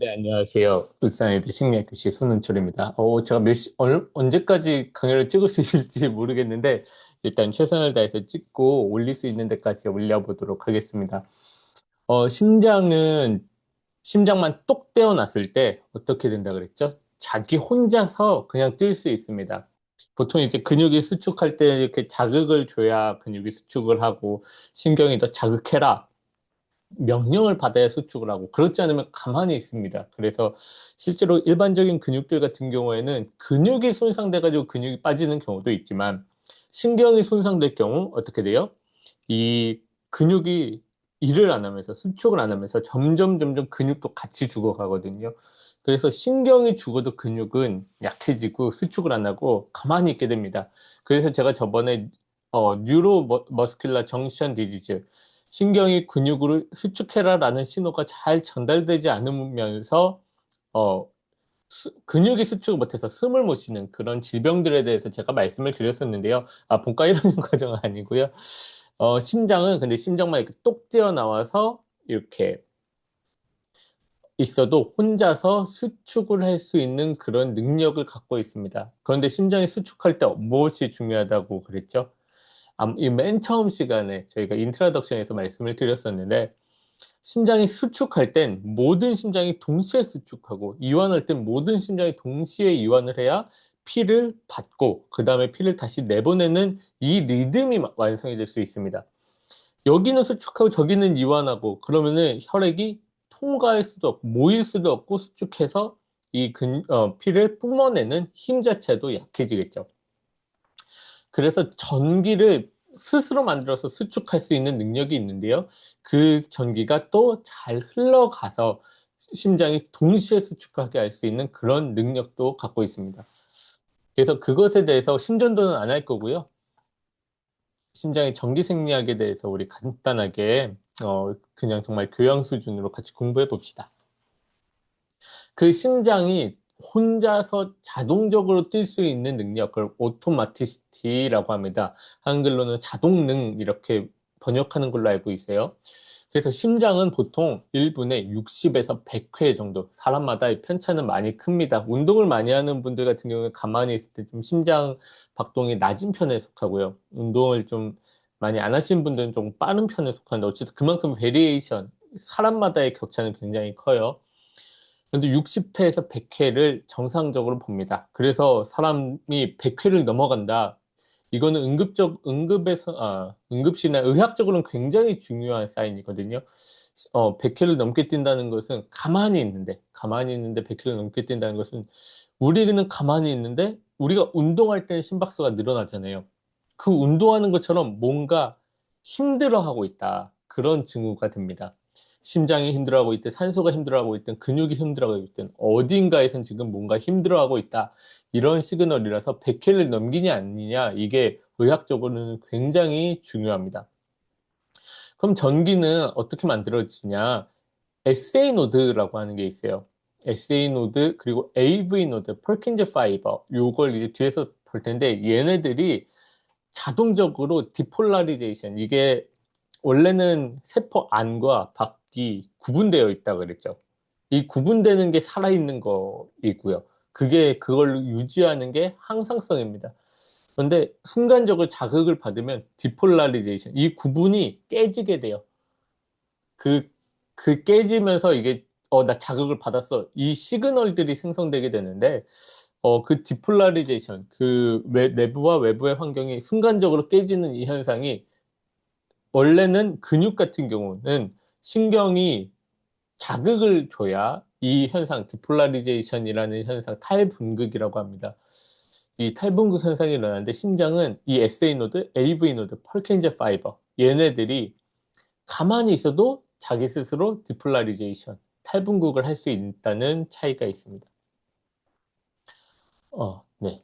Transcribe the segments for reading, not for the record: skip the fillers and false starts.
네, 안녕하세요. 울산의대 식민교시 손은철입니다. 제가 언제까지 강의를 찍을 수 있을지 모르겠는데, 일단 최선을 다해서 찍고 올릴 수 있는 데까지 올려보도록 하겠습니다. 심장만 똑 떼어놨을 때 어떻게 된다 그랬죠? 자기 혼자서 그냥 뛸 수 있습니다. 보통 이제 근육이 수축할 때 이렇게 자극을 줘야 근육이 수축을 하고, 신경이 더 자극해라, 명령을 받아야 수축을 하고, 그렇지 않으면 가만히 있습니다. 그래서 실제로 일반적인 근육들 같은 경우에는 근육이 손상돼가지고 근육이 빠지는 경우도 있지만, 신경이 손상될 경우 어떻게 돼요? 이 근육이 일을 안 하면서, 수축을 안 하면서 점점 근육도 같이 죽어가거든요. 그래서 신경이 죽어도 근육은 약해지고 수축을 안 하고 가만히 있게 됩니다. 그래서 제가 저번에 뉴로 머스큘러 정션 디지즈, 신경이 근육으로 수축해라라는 신호가 잘 전달되지 않으면서 어, 근육이 수축을 못해서 숨을 못 쉬는 그런 질병들에 대해서 제가 말씀을 드렸었는데요. 본과 1학년 과정은 아니고요. 심장은 근데 심장만 이렇게 똑 튀어나와서 이렇게 있어도 혼자서 수축을 할 수 있는 그런 능력을 갖고 있습니다. 그런데 심장이 수축할 때 무엇이 중요하다고 그랬죠? 이 맨 처음 시간에 저희가 인트로덕션에서 말씀을 드렸었는데, 심장이 수축할 땐 모든 심장이 동시에 수축하고, 이완할 땐 모든 심장이 동시에 이완을 해야 피를 받고 그 다음에 피를 다시 내보내는 이 리듬이 완성이 될 수 있습니다. 여기는 수축하고 저기는 이완하고 그러면은 혈액이 통과할 수도 없고 모일 수도 없고, 수축해서 피를 뿜어내는 힘 자체도 약해지겠죠. 그래서 전기를 스스로 만들어서 수축할 수 있는 능력이 있는데요. 그 전기가 또 잘 흘러가서 심장이 동시에 수축하게 할 수 있는 그런 능력도 갖고 있습니다. 그래서 그것에 대해서 심전도는 안 할 거고요. 심장의 전기 생리학에 대해서 우리 간단하게 그냥 정말 교양 수준으로 같이 공부해 봅시다. 그 심장이 혼자서 자동적으로 뛸 수 있는 능력, 그걸 오토마티시티라고 합니다. 한글로는 자동능 이렇게 번역하는 걸로 알고 있어요. 그래서 심장은 보통 1분에 60에서 100회 정도, 사람마다 편차는 많이 큽니다. 운동을 많이 하는 분들 같은 경우에 가만히 있을 때 좀 심장 박동이 낮은 편에 속하고요. 운동을 좀 많이 안 하신 분들은 좀 빠른 편에 속하는데, 어쨌든 그만큼 베리에이션, 사람마다의 격차는 굉장히 커요. 근데 60회에서 100회를 정상적으로 봅니다. 그래서 사람이 100회를 넘어간다. 이거는 응급시나 의학적으로는 굉장히 중요한 사인이거든요. 100회를 넘게 뛴다는 것은 가만히 있는데 100회를 넘게 뛴다는 것은, 우리는 가만히 있는데 우리가 운동할 때는 심박수가 늘어나잖아요. 그 운동하는 것처럼 뭔가 힘들어하고 있다. 그런 징후가 됩니다. 심장이 힘들어하고 있든, 산소가 힘들어하고 있든, 근육이 힘들어하고 있든, 어딘가에선 지금 뭔가 힘들어하고 있다. 이런 시그널이라서 100회를 넘기냐 아니냐, 이게 의학적으로는 굉장히 중요합니다. 그럼 전기는 어떻게 만들어지냐? SA 노드라고 하는 게 있어요. SA 노드, 그리고 AV 노드, 퍼킨즈 파이버. 요걸 이제 뒤에서 볼 텐데, 얘네들이 자동적으로 디폴라리제이션, 이게 원래는 세포 안과 밖이 구분되어 있다 그랬죠. 이 구분되는 게 살아있는 거이고요. 그걸 유지하는 게 항상성입니다. 그런데 순간적으로 자극을 받으면 디폴라리제이션, 이 구분이 깨지게 돼요. 그, 그 깨지면서 이게, 나 자극을 받았어. 이 시그널들이 생성되게 되는데, 그 디폴라리제이션, 내부와 외부의 환경이 순간적으로 깨지는 이 현상이, 원래는 근육 같은 경우는 신경이 자극을 줘야 이 현상, 디폴라리제이션이라는 현상, 탈분극이라고 합니다. 이 탈분극 현상이 일어나는데, 심장은 이 SA 노드, AV 노드, 펄켄제 파이버, 얘네들이 가만히 있어도 자기 스스로 디폴라리제이션, 탈분극을 할 수 있다는 차이가 있습니다. 네.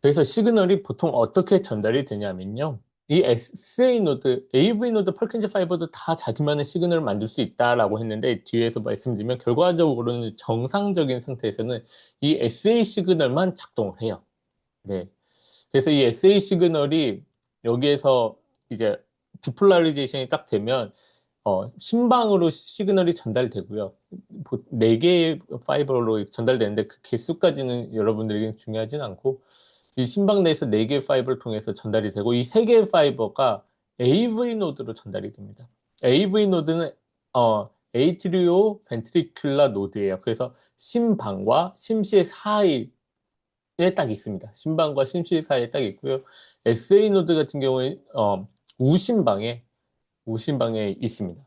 그래서 시그널이 보통 어떻게 전달이 되냐면요. 이 SA 노드, AV 노드, 펄킨즈 파이버도 다 자기만의 시그널을 만들 수 있다라고 했는데, 뒤에서 말씀드리면 결과적으로는 정상적인 상태에서는 이 SA 시그널만 작동을 해요. 네. 그래서 이 SA 시그널이 여기에서 이제 디폴라리제이션이 딱 되면 심방으로 시그널이 전달되고요. 4개의 파이버로 전달되는데 그 개수까지는 여러분들에게 중요하진 않고 이 심방 내에서 4개의 파이버를 통해서 전달이 되고 이 3개의 파이버가 AV 노드로 전달이 됩니다. AV 노드는 에이트리오 벤트리큘라 노드예요. 그래서 심방과 심실 사이에 딱 있습니다. 심방과 심실 사이에 딱 있고요. SA 노드 같은 경우에 우심방에 있습니다.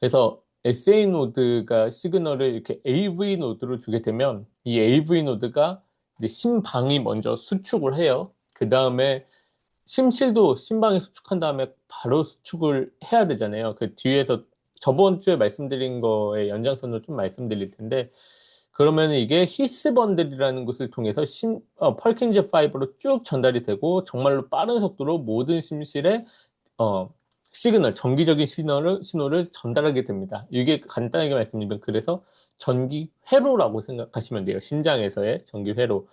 그래서 SA 노드가 시그널을 이렇게 AV 노드로 주게 되면 이 AV 노드가 이제 심방이 먼저 수축을 해요. 그 다음에 심실도 심방이 수축한 다음에 바로 수축을 해야 되잖아요. 그 뒤에서 저번 주에 말씀드린 거의 연장선으로 좀 말씀드릴 텐데 그러면 이게 히스번들이라는 것을 통해서 펄킨즈 파이버로 쭉 전달이 되고 정말로 빠른 속도로 모든 심실에 어, 정기적인 신호를 전달하게 됩니다. 이게 간단하게 말씀드리면 그래서 전기 회로라고 생각하시면 돼요. 심장에서의 전기 회로.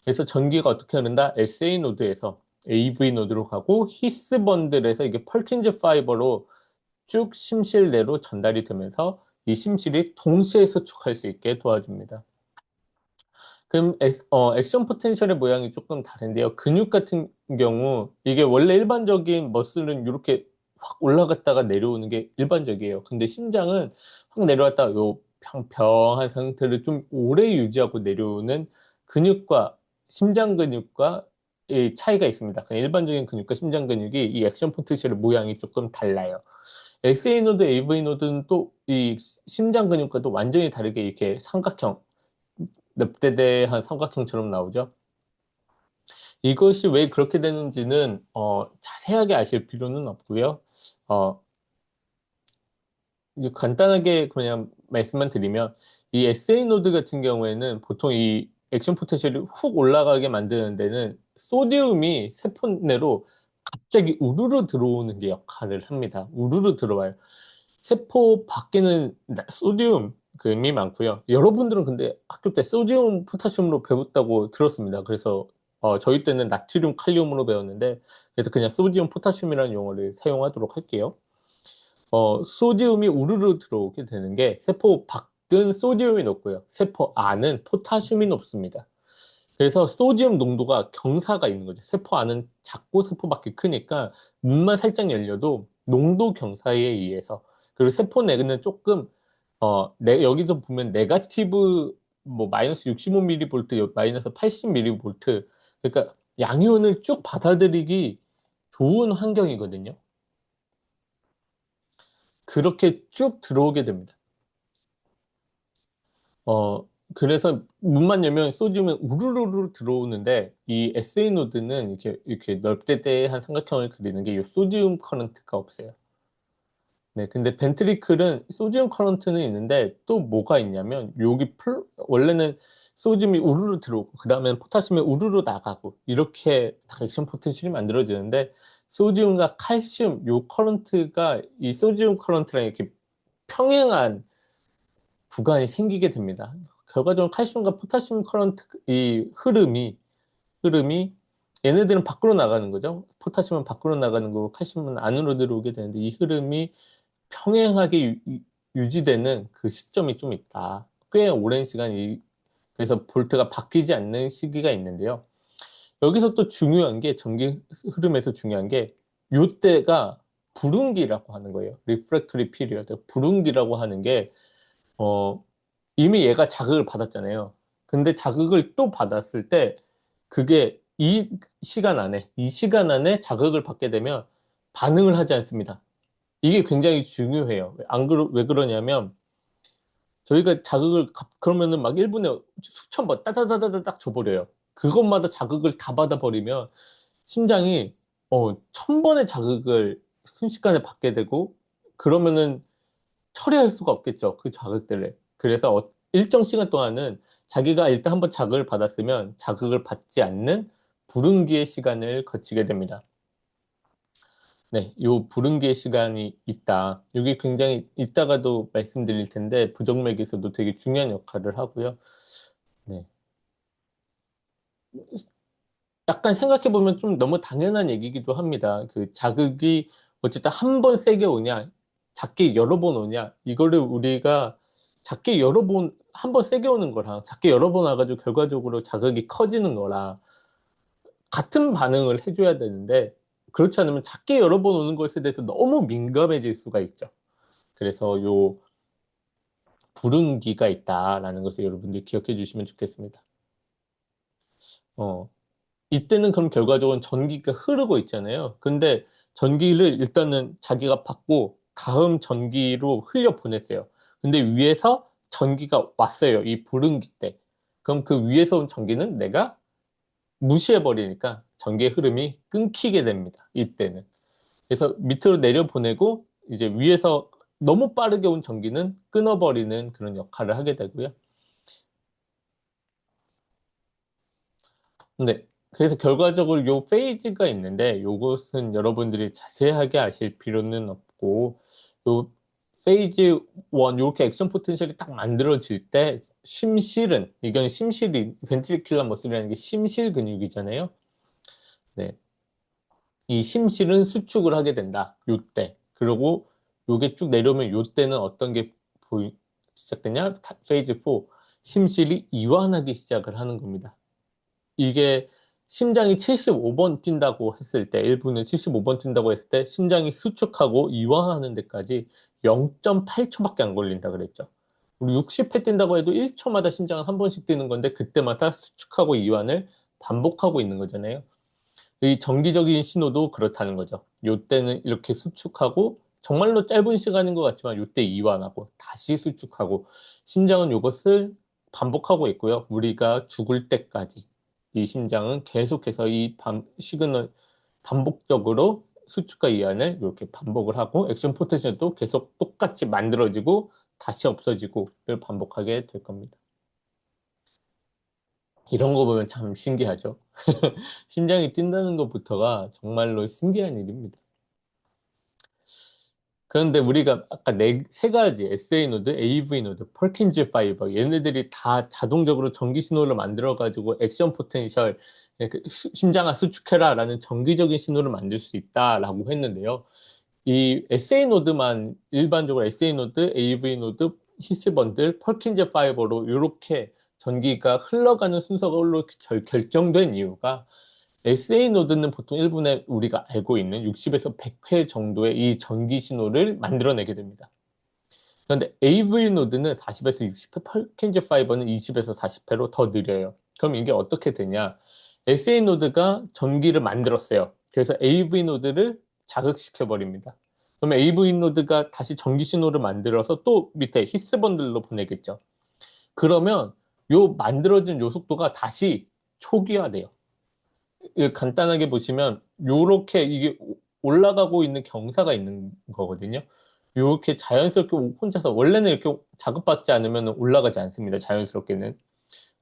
그래서 전기가 어떻게 흐른다? SA 노드에서 AV 노드로 가고 히스 번들에서 이게 펄킨즈 파이버로 쭉 심실 내로 전달이 되면서 이 심실이 동시에 수축할 수 있게 도와줍니다. 그럼 액션 포텐셜의 모양이 조금 다른데요. 근육 같은 경우 이게 원래 일반적인 머슬은 이렇게 확 올라갔다가 내려오는 게 일반적이에요. 근데 심장은 확 내려왔다가 요 평평한 상태를 좀 오래 유지하고 내려오는 근육과 심장 근육과 이 차이가 있습니다. 그냥 일반적인 근육과 심장 근육이 이 액션 포텐셜의 모양이 조금 달라요. SA 노드, AV 노드는 또 이 심장 근육과도 완전히 다르게 이렇게 삼각형 납대대한 삼각형처럼 나오죠. 이것이 왜 그렇게 되는지는 자세하게 아실 필요는 없고요. 어, 간단하게 그냥 말씀만 드리면 이 SA 노드 같은 경우에는 보통 이 액션 포텐셜이 훅 올라가게 만드는 데는 소디움이 세포 내로 갑자기 우르르 들어오는 게 역할을 합니다. 우르르 들어와요. 세포 밖에는 소디움이 많고요. 여러분들은 근데 학교 때 소디움, 포타슘으로 배웠다고 들었습니다. 그래서 저희 때는 나트륨, 칼륨으로 배웠는데 그래서 그냥 소디움, 포타슘이라는 용어를 사용하도록 할게요. 소디움이 우르르 들어오게 되는 게 세포 밖은 소디움이 높고요. 세포 안은 포타슘이 높습니다. 그래서 소디움 농도가 경사가 있는 거죠. 세포 안은 작고 세포 밖이 크니까 문만 살짝 열려도 농도 경사에 의해서 그리고 세포 내는 조금 여기서 보면 네가티브 뭐 마이너스 65mV, 마이너스 80mV 그러니까 양이온을 쭉 받아들이기 좋은 환경이거든요. 그렇게 쭉 들어오게 됩니다. 어, 그래서 문만 열면 소듐은 우르르르 들어오는데 이 SA 노드는 이렇게 넓대대한 삼각형을 그리는 게 이 소듐 커런트가 없어요. 네, 근데 벤트리클은 소듐 커런트는 있는데 또 뭐가 있냐면 원래는 소듐이 우르르 들어오고 그 다음엔 포타슘이 우르르 나가고 이렇게 다 액션 포텐셜이 만들어지는데 소듐과 칼슘 요 커런트가 이 소듐 커런트랑 이렇게 평행한 구간이 생기게 됩니다. 결과적으로 칼슘과 포타슘 커런트 이 흐름이 얘네들은 밖으로 나가는 거죠. 포타슘은 밖으로 나가는 거고 칼슘은 안으로 들어오게 되는데 이 흐름이 평행하게 유지되는 그 시점이 좀 있다. 꽤 오랜 시간이 그래서 볼트가 바뀌지 않는 시기가 있는데요. 여기서 또 중요한 게 전기 흐름에서 중요한 게 요때가 불운기라고 하는 거예요. 리프렉터리 피리어드. 불운기라고 하는 게 이미 얘가 자극을 받았잖아요. 근데 자극을 또 받았을 때 그게 이 시간 안에 자극을 받게 되면 반응을 하지 않습니다. 이게 굉장히 중요해요. 왜 그러냐면 저희가 그러면은 막 1분에 수천 번 따다다다닥 줘버려요. 그것마다 자극을 다 받아버리면 심장이 1000번의 자극을 순식간에 받게 되고 그러면은 처리할 수가 없겠죠. 그 자극들을. 그래서 일정 시간 동안은 자기가 일단 한번 자극을 받았으면 자극을 받지 않는 불응기의 시간을 거치게 됩니다. 네, 요 불응기의 시간이 있다. 이게 굉장히 이따가도 말씀드릴 텐데 부정맥에서도 되게 중요한 역할을 하고요. 네. 약간 생각해보면 좀 너무 당연한 얘기기도 합니다. 그 자극이 어쨌든 한 번 세게 오냐, 작게 여러 번 오냐, 이거를 우리가 작게 여러 번, 한 번 세게 오는 거랑 작게 여러 번 와가지고 결과적으로 자극이 커지는 거랑 같은 반응을 해줘야 되는데, 그렇지 않으면 작게 여러 번 오는 것에 대해서 너무 민감해질 수가 있죠. 그래서 요 불응기가 있다라는 것을 여러분들이 기억해 주시면 좋겠습니다. 어, 이때는 그럼 결과적으로 전기가 흐르고 있잖아요. 근데 전기를 일단은 자기가 받고 다음 전기로 흘려 보냈어요. 근데 위에서 전기가 왔어요. 이 불응기 때. 그럼 그 위에서 온 전기는 내가 무시해 버리니까 전기의 흐름이 끊기게 됩니다. 이때는. 그래서 밑으로 내려 보내고 이제 위에서 너무 빠르게 온 전기는 끊어버리는 그런 역할을 하게 되고요. 근데 그래서 결과적으로 요 페이지가 있는데 요것은 여러분들이 자세하게 아실 필요는 없고, 요 페이지 1 이렇게 액션 포텐셜이 딱 만들어질 때 심실은, 이건 심실이 벤트리큘러 머슬이라는 게 심실 근육이잖아요. 네. 이 심실은 수축을 하게 된다. 요때. 그리고 요게 쭉 내려오면 요때는 어떤 게 시작되냐? 페이지 4. 심실이 이완하기 시작을 하는 겁니다. 이게 심장이 75번 뛴다고 했을 때, 1분에 75번 뛴다고 했을 때 심장이 수축하고 이완하는 데까지 0.8초밖에 안 걸린다 그랬죠. 우리 60회 뛴다고 해도 1초마다 심장은 한 번씩 뛰는 건데 그때마다 수축하고 이완을 반복하고 있는 거잖아요. 이 정기적인 신호도 그렇다는 거죠. 요때는 이렇게 수축하고 정말로 짧은 시간인 것 같지만 요때 이완하고 다시 수축하고, 심장은 이것을 반복하고 있고요. 우리가 죽을 때까지 이 심장은 계속해서 이 시그널 반복적으로 수축과 이완을 이렇게 반복을 하고, 액션 포텐셜도 계속 똑같이 만들어지고 다시 없어지고를 반복하게 될 겁니다. 이런 거 보면 참 신기하죠. 심장이 뛴다는 것부터가 정말로 신기한 일입니다. 그런데 우리가 아까 세 가지 SA 노드, AV 노드, 펄킨즈 파이버, 얘네들이 다 자동적으로 전기 신호를 만들어 가지고 액션 포텐셜, 심장아 수축해라 라는 정기적인 신호를 만들 수 있다라고 했는데요. 이 SA 노드만, 일반적으로 SA 노드, AV 노드, 히스 번들, 펄킨즈 파이버로 이렇게 전기가 흘러가는 순서로 결정된 이유가, SA 노드는 보통 1분에 우리가 알고 있는 60에서 100회 정도의 이 전기 신호를 만들어내게 됩니다. 그런데 AV 노드는 40에서 60회, 펄킨즈 파이버는 20에서 40회로 더 느려요. 그럼 이게 어떻게 되냐? SA 노드가 전기를 만들었어요. 그래서 AV 노드를 자극시켜 버립니다. 그러면 AV 노드가 다시 전기 신호를 만들어서 또 밑에 히스 번들로 보내겠죠. 그러면 요 만들어진 요 속도가 다시 초기화돼요. 간단하게 보시면 요렇게 이게 올라가고 있는 경사가 있는 거거든요. 요렇게 자연스럽게 혼자서, 원래는 이렇게 자극받지 않으면 올라가지 않습니다. 자연스럽게는.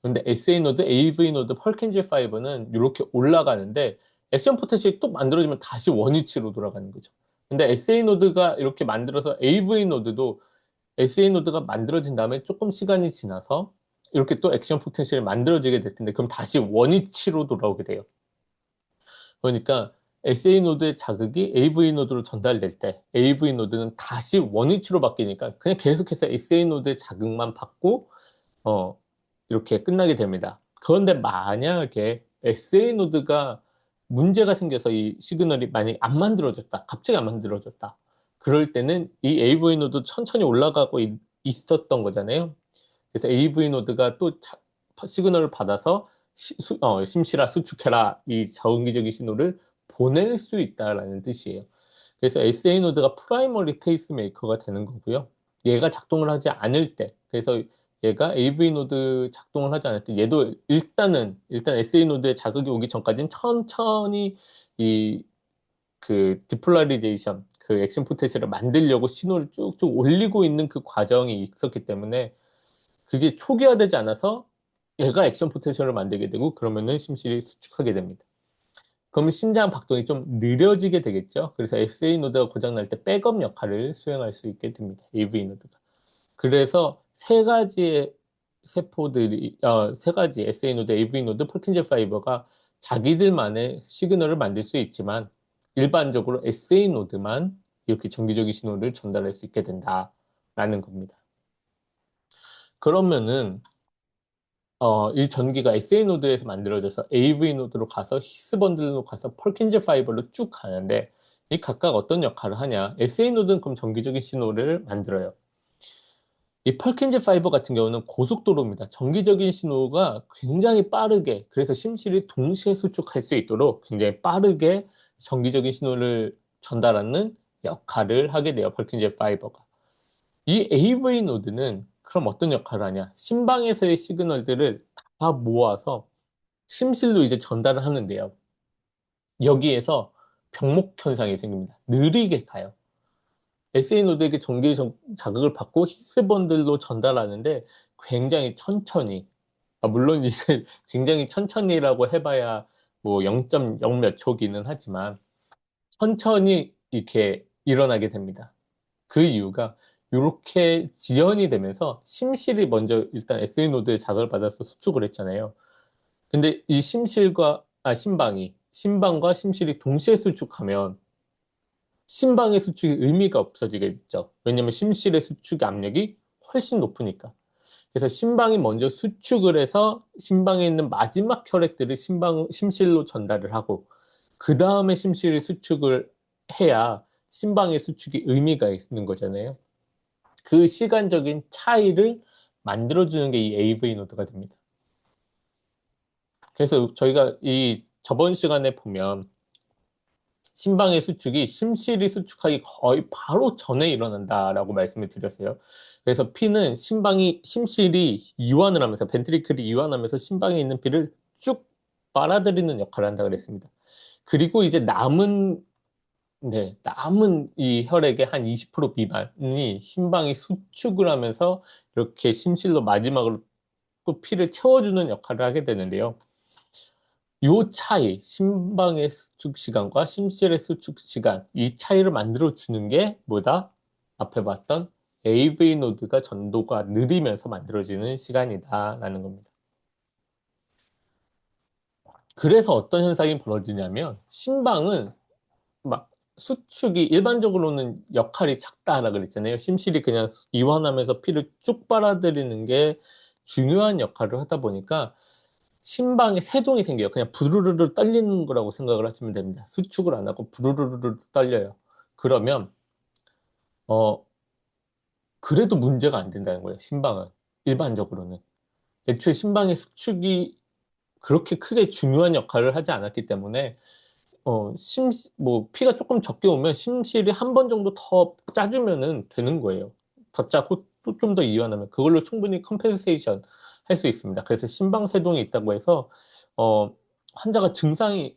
근데 SA 노드, AV 노드, 펄킨즈 파이버는 이렇게 올라가는데 액션 포텐셜이 또 만들어지면 다시 원위치로 돌아가는 거죠. 근데 SA 노드가 이렇게 만들어서 AV 노드도, SA 노드가 만들어진 다음에 조금 시간이 지나서 이렇게 또 액션 포텐셜이 만들어지게 될 텐데 그럼 다시 원위치로 돌아오게 돼요. 그러니까 SA 노드의 자극이 AV 노드로 전달될 때 AV 노드는 다시 원위치로 바뀌니까 그냥 계속해서 SA 노드의 자극만 받고 이렇게 끝나게 됩니다. 그런데 만약에 SA 노드가 문제가 생겨서 이 시그널이 만약에 안 만들어졌다, 갑자기 안 만들어졌다, 그럴 때는 이 AV 노드 천천히 올라가고 있었던 거잖아요. 그래서 AV 노드가 또 시그널을 받아서 심실아 수축해라 이 자원기적인 신호를 보낼 수 있다라는 뜻이에요. 그래서 SA 노드가 프라이머리 페이스메이커가 되는 거고요. 얘가 작동을 하지 않을 때, 그래서 얘가 AV 노드 작동을 하지 않을 때 얘도 일단 SA 노드에 자극이 오기 전까지는 천천히 이 디폴라리제이션, 액션 포텐셜을 만들려고 신호를 쭉쭉 올리고 있는 그 과정이 있었기 때문에 그게 초기화되지 않아서 얘가 액션 포텐셜을 만들게 되고 그러면은 심실이 수축하게 됩니다. 그러면 심장 박동이 좀 느려지게 되겠죠. 그래서 SA 노드가 고장날 때 백업 역할을 수행할 수 있게 됩니다. AV 노드가. 그래서 세 가지의 세포들이, 세 가지 SA 노드, AV 노드, 폴킨제 파이버가 자기들만의 시그널을 만들 수 있지만 일반적으로 SA 노드만 이렇게 정기적인 신호를 전달할 수 있게 된다라는 겁니다. 그러면은 이 전기가 SA 노드에서 만들어져서 AV 노드로 가서 히스 번들로 가서 펄킨즈 파이버로 쭉 가는데 이 각각 어떤 역할을 하냐? SA 노드는 그럼 정기적인 신호를 만들어요. 이 펄킨즈 파이버 같은 경우는 고속도로입니다. 정기적인 신호가 굉장히 빠르게, 그래서 심실이 동시에 수축할 수 있도록 굉장히 빠르게 정기적인 신호를 전달하는 역할을 하게 돼요. 펄킨즈 파이버가. 이 AV 노드는 그럼 어떤 역할을 하냐? 심방에서의 시그널들을 다 모아서 심실로 이제 전달을 하는데요. 여기에서 병목 현상이 생깁니다. 느리게 가요. SA 노드에게 전기 자극을 받고 히스번들로 전달하는데 굉장히 천천히, 물론 이게 굉장히 천천히라고 해봐야 뭐 0.0 몇 초기는 하지만 천천히 이렇게 일어나게 됩니다. 그 이유가 이렇게 지연이 되면서 심실이 먼저 일단 SA 노드에 자극을 받아서 수축을 했잖아요. 근데 이 심방과 심실이 동시에 수축하면 심방의 수축이 의미가 없어지겠죠. 왜냐면 심실의 수축 압력이 훨씬 높으니까. 그래서 심방이 먼저 수축을 해서 심방에 있는 마지막 혈액들을 심실로 전달을 하고 그 다음에 심실이 수축을 해야 심방의 수축이 의미가 있는 거잖아요. 그 시간적인 차이를 만들어주는 게 이 AV 노드가 됩니다. 그래서 저희가 이 저번 시간에 보면 심방의 수축이 심실이 수축하기 거의 바로 전에 일어난다라고 말씀을 드렸어요. 그래서 피는 심실이 이완을 하면서, 벤트리클이 이완하면서 심방에 있는 피를 쭉 빨아들이는 역할을 한다 그랬습니다. 그리고 이제 남은 이 혈액의 한 20% 미만이 심방이 수축을 하면서 이렇게 심실로 마지막으로 또 피를 채워주는 역할을 하게 되는데요. 요 차이, 심방의 수축 시간과 심실의 수축 시간, 이 차이를 만들어 주는 게 뭐다? 앞에 봤던 AV 노드가 전도가 느리면서 만들어지는 시간이다라는 겁니다. 그래서 어떤 현상이 벌어지냐면 심방은 막 수축이 일반적으로는 역할이 작다라 그랬잖아요. 심실이 그냥 이완하면서 피를 쭉 빨아들이는 게 중요한 역할을 하다 보니까 심방에 세동이 생겨요. 그냥 부르르르 떨리는 거라고 생각을 하시면 됩니다. 수축을 안 하고 부르르르 떨려요. 그러면 어 그래도 문제가 안 된다는 거예요. 심방은 일반적으로는 애초에 심방의 수축이 그렇게 크게 중요한 역할을 하지 않았기 때문에 피가 조금 적게 오면 심실이 한 번 정도 더 짜주면은 되는 거예요. 더 짜고 또 좀 더 이완하면 그걸로 충분히 컴펜세이션 할 수 있습니다. 그래서 심방세동이 있다고 해서 어, 환자가 증상이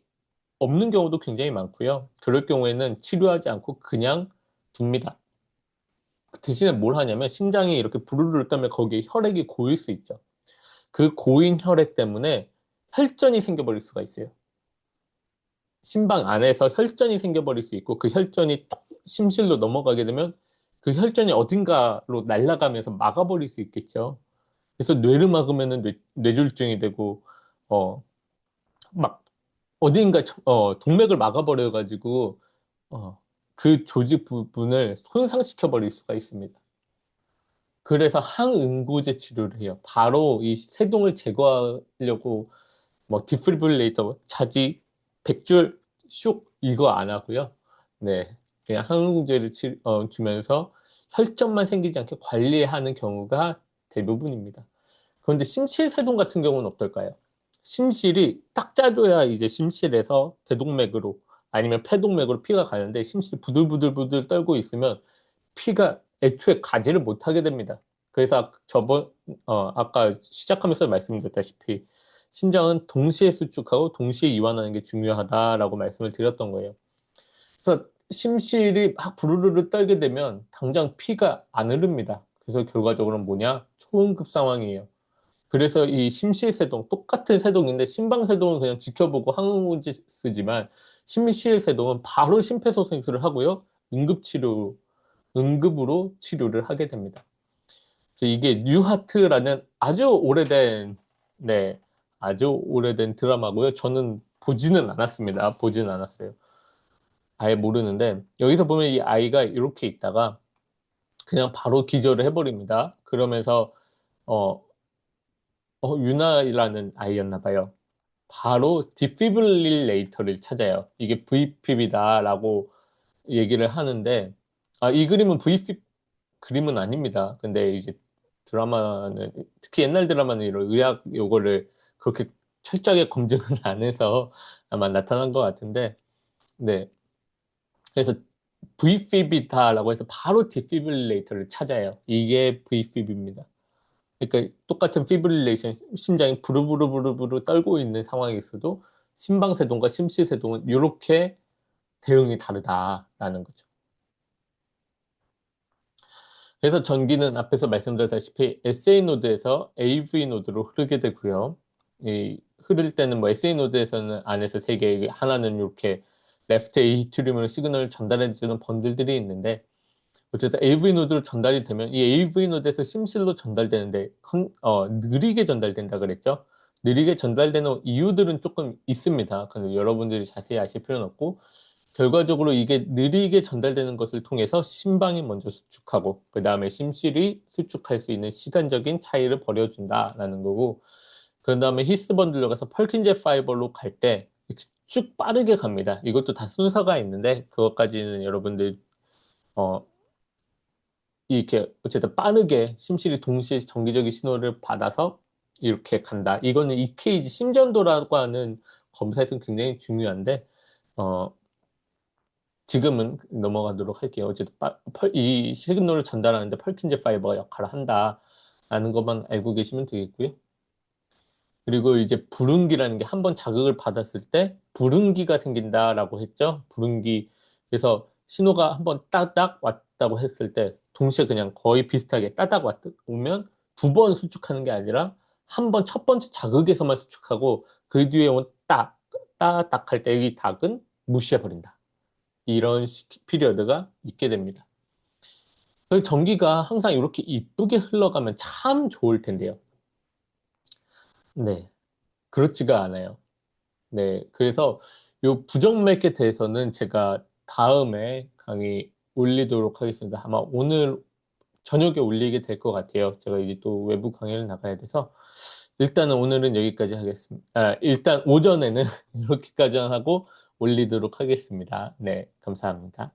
없는 경우도 굉장히 많고요. 그럴 경우에는 치료하지 않고 그냥 둡니다. 대신에 뭘 하냐면 심장이 이렇게 부르르 떨면 거기에 혈액이 고일 수 있죠. 그 고인 혈액 때문에 혈전이 생겨버릴 수가 있어요. 심방 안에서 혈전이 생겨버릴 수 있고 그 혈전이 심실로 넘어가게 되면 그 혈전이 어딘가로 날아가면서 막아버릴 수 있겠죠. 그래서 뇌를 막으면은 뇌졸중이 되고 막 어딘가 동맥을 막아버려가지고 그 조직 부분을 손상시켜 버릴 수가 있습니다. 그래서 항응고제 치료를 해요. 바로 이 세동을 제거하려고 뭐 디프리브레이터, 자지, 백줄, 슉 이거 안 하고요. 네, 그냥 항응고제를 주면서 혈전만 생기지 않게 관리하는 경우가 대부분입니다. 그런데 심실세동 같은 경우는 어떨까요? 심실이 딱 짜줘야 이제 심실에서 대동맥으로 아니면 폐동맥으로 피가 가는데 심실이 부들부들부들 떨고 있으면 피가 애초에 가지를 못하게 됩니다. 그래서 아까 시작하면서 말씀드렸다시피 심장은 동시에 수축하고 동시에 이완하는 게 중요하다라고 말씀을 드렸던 거예요. 그래서 심실이 막 부르르르 떨게 되면 당장 피가 안 흐릅니다. 그래서 결과적으로는 뭐냐? 초응급 상황이에요. 그래서 이 심실세동, 똑같은 세동인데 심방세동은 그냥 지켜보고 항응제 쓰지만 심실세동은 바로 심폐소생술을 하고요. 응급으로 치료를 하게 됩니다. 그래서 이게 뉴하트라는 네, 아주 오래된 드라마고요. 저는 보지는 않았습니다. 보지는 않았어요. 아예 모르는데 여기서 보면 이 아이가 이렇게 있다가 그냥 바로 기절을 해버립니다. 그러면서 어, 유나라는 아이였나 봐요. 바로 디피브릴레이터를 찾아요. 이게 VPB다라고 얘기를 하는데 이 그림은 VP 그림은 아닙니다. 근데 이제 드라마는 특히 옛날 드라마는 이런 의학 요거를 그렇게 철저하게 검증을 안 해서 아마 나타난 것 같은데 네. 그래서 VFib이다라고 해서 바로 디피브릴레이터를 찾아요. 이게 VFib입니다. 그러니까 똑같은 피브릴레이션, 심장이 부르부르부르부르 떨고 있는 상황에서도 심방세동과 심시세동은 이렇게 대응이 다르다라는 거죠. 그래서 전기는 앞에서 말씀드렸다시피 SA 노드에서 AV 노드로 흐르게 되고요. 이 흐를 때는 뭐 SA 노드에서는 안에서 세 개, 하나는 이렇게 레프트 에이트리움으로 시그널을 전달해주는 번들들이 있는데 어쨌든 AV 노드로 전달이 되면 이 AV 노드에서 심실로 전달되는데 느리게 전달된다 그랬죠. 느리게 전달되는 이유들은 조금 있습니다. 근데 여러분들이 자세히 아실 필요는 없고 결과적으로 이게 느리게 전달되는 것을 통해서 심방이 먼저 수축하고 그 다음에 심실이 수축할 수 있는 시간적인 차이를 벌여준다라는 거고 그 다음에 히스 번들로 가서 펄킨제 파이버로 갈 때 이렇게 쭉 빠르게 갑니다. 이것도 다 순서가 있는데 그것까지는 여러분들 어, 이렇게 어쨌든 빠르게 심실이 동시에 정기적인 신호를 받아서 이렇게 간다. 이거는 EKG 심전도라고 하는 검사에서 굉장히 중요한데 어, 지금은 넘어가도록 할게요. 어쨌든 이 시그널을 전달하는데 펄킨제 파이버가 역할을 한다라는 것만 알고 계시면 되겠고요. 그리고 이제 불응기라는 게 한번 자극을 받았을 때 불응기가 생긴다라고 했죠. 불응기. 그래서 신호가 한번 따닥 왔다고 했을 때 동시에 그냥 거의 비슷하게 따닥 오면 두 번 수축하는 게 아니라 한 번 첫 번째 자극에서만 수축하고 그 뒤에 온 따닥 할 때 이 닥은 무시해버린다. 이런 피리어드가 있게 됩니다. 그 전기가 항상 이렇게 이쁘게 흘러가면 참 좋을 텐데요. 네, 그렇지가 않아요. 네, 그래서 요 부정맥에 대해서는 제가 다음에 강의 올리도록 하겠습니다. 아마 오늘 저녁에 올리게 될 것 같아요. 제가 이제 또 외부 강의를 나가야 돼서 일단은 오늘은 여기까지 하겠습니다. 일단 오전에는 이렇게까지 하고 올리도록 하겠습니다. 네, 감사합니다.